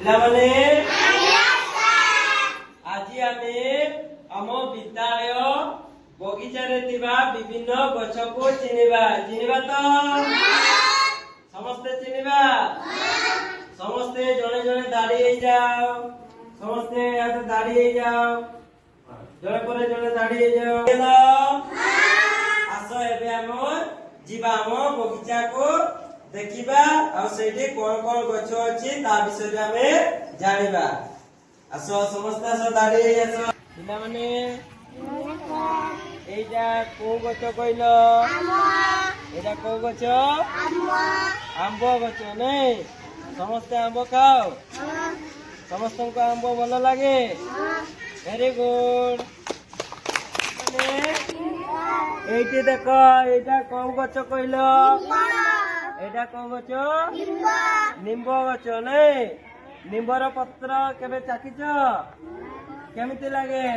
ପିଲାମାନେ ଆଜି ଆମେ ଆମ ବିଦ୍ୟାଳୟ ବଗିଚାରେ ଥିବା ବିଭିନ୍ନ ଗଛକୁ ଚିହ୍ନିବା। ଚିହ୍ନିବା ତ ସମସ୍ତେ ଚିହ୍ନିବା। ସମସ୍ତେ ଜଣେ ଜଣେ ଦାଡ଼ି ହେଇଯାଅ। ସମସ୍ତେ ଦାଡ଼ି ହେଇଯାଅ। ଜଣେ ପରେ ଜଣେ ଦାଡ଼ି ହେଇଯାଅ। ଆସ ଏବେ ଆମେ ଯିବା ଆମ ବଗିଚାକୁ ଦେଖିବା ଆଉ ସେଇଠି କଣ କଣ ଗଛ ଅଛି ତା ବିଷୟରେ ଆମେ ଜାଣିବା। ଆସ ସମସ୍ତେ ଆସ ଦାଡ଼ି ହେଇ ଆସ। ପିଲାମାନେ এইটা কোউ গছ কইল? এটা কোউ গছ? আম্ব গছ নেই? সমস্তে আম্ব খাও? সমস্তଙ୍କୁ আম্ব ଭଲ লাগে? Very good. এইটি দেখ এইটা কোউ গছ কইল? এটা কোউ গছ? নিম্ব গছ নেই? নিম্বর পত্র কেবে চাখিছ? কেমিতি লাগে?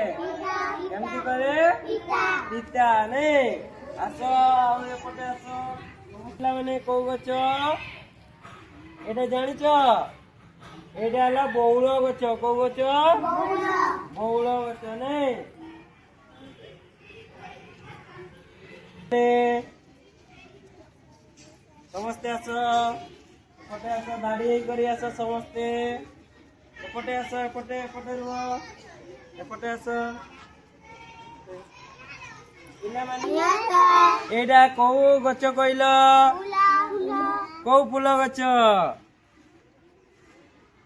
কেমিতি করে? পিতা নেই? আস আর এপটে আস। মানে কোউ গছ? এটা জানিছ? এটা হলো বৌল গছ। কোউ গছ? বৌল গছ নেই? সমস্তে আস এপটে আস দাঁড়ি করে আস সমস্তে। এপটে আস এপটে এপটে রুহ এপটে আস। এইটা কোউ গছ কইল? কোউ ফুল গছ?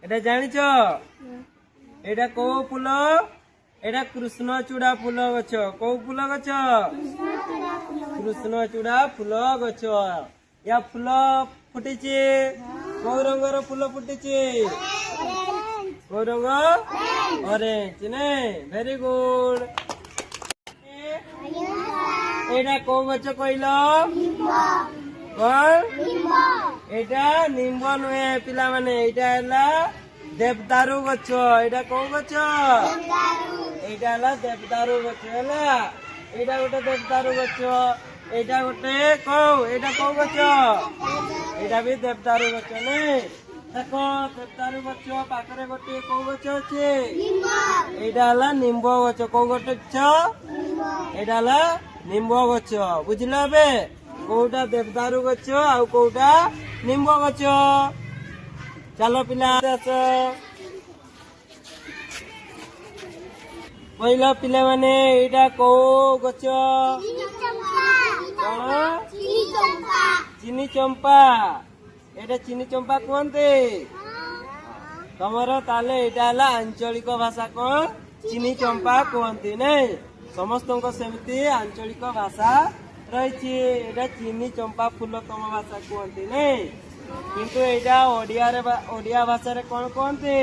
এটা জানিছ? এটা কোউ ফুল? এটা কৃষ্ণচূড়া ফুল গছ। কোউ ফুল গছ? কৃষ্ণচূড়া ফুল গছ। ইয়া ফুল ফুটিছে। কোউ রঙর ফুল ফুটিছে? কোউ রঙ? অরেঞ্জ নেই? Very good. এইটা কোউ গছ কইল? এইটা নিম্ব নুহে পিলা মানে। এইটা হলা দেবদারু গছ। এইটা কোউ গছ? এইটা হলা দেবদারু গছ হলা। এইটা গোটে দেবদারু গছ। এইটা গোটে কোউ? এইটা কোউ গছ? এইটা বি দেবদারু গছ নেই? দেখ দেবদারু গছ পাখরে গোটে কোউ গছ আছে? এইটা হলা নিম্ব গছ। কোউ গছ? এইটা হলা নিম্ব গছ। বুঝিল ଏବେ? কোউটা দেবদারু গছ আর কোউটা নিম্ব গছ। চলো পিলা আস। কইল পিলা মানে এইটা কোউ গছ? চিনি চম্পা। এটা চিনি চম্পা কুহନ୍ତି। তোমার তাহলে এটা হল আঞ্চলিক ভাষা কোন? চিনি চম্পা কুহନ୍ତି নাই? সমস্ত সেমতি আঞ্চলিক ভাষা রয়েছে। এটা চিনি চম্পা ফুল তম ভাষা কুহନ୍ତି নাই? কিন্তু এইটা ওড়িয়া ভাষারে কোন কুহନ୍ତି?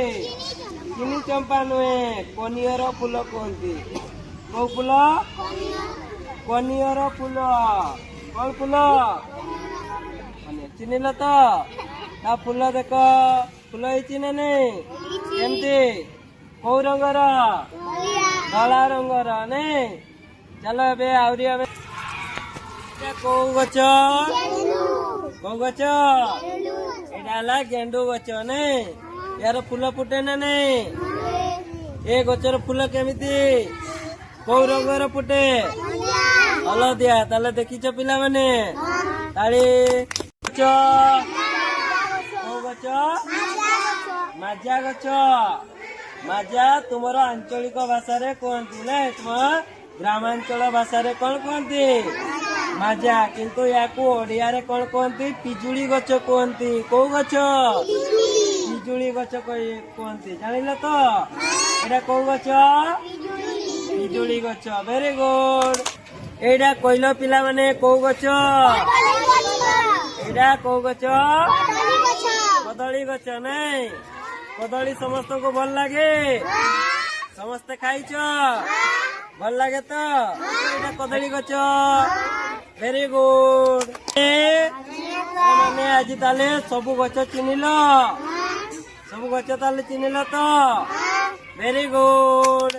চিনি চম্পা নুহে কনিয়র ফুল কুহନ୍ତି। কোউ ফুল? কনিয়র ফুল। কোন ফুল? চিনিল তো? তা ফুল দেখ ফুল হয়েছি না নেই? এমতি কোউ রঙর? ধলা রঙর নেই? চলো এবে আউরি এবে কোউ গছ? কোউ গছ? এটা হলা গেন্ডু গছ নেই? ইয়ার ফুল ফুটে না নেই? এ গছর ফুল কেমিতি? কোউ রঙর ফুটে? হলদিয়া। তাহলে দেখিছ পিলা মানে? তাড়ি কোউ গছ? মাজা গছ। মাজা তোমার আঞ্চলিক ভাষারে কুহନ୍ତି না? তোমার গ্রামাঞ্চল ভাষারে কোন কুহନ୍ତି? মাজা। কিন্তু ইয়াকু ওড়িয়ারে কোন কুহନ୍ତି? পিজুଳି গছ কুহନ୍ତି। কোউ গছ? পিজুଳି গছ কুহନ୍ତି। জানিল তো? এটা কোউ গছ? পিজুଳି গছ। Very good. এইটা কইল পিলা মানে কোউ গছ? এইটা কোউ গছ? কদলী গছ নাই? কদলী সমস্ত ভাল লাগে? সমস্তে খাইছ? ভাল লাগে তো? এটা কদলী গছ। Very good. মানে আজ তাহলে সবু গছ চিহ্নিল? সবু গছ তাহলে চিহ্নিল তো? Very good.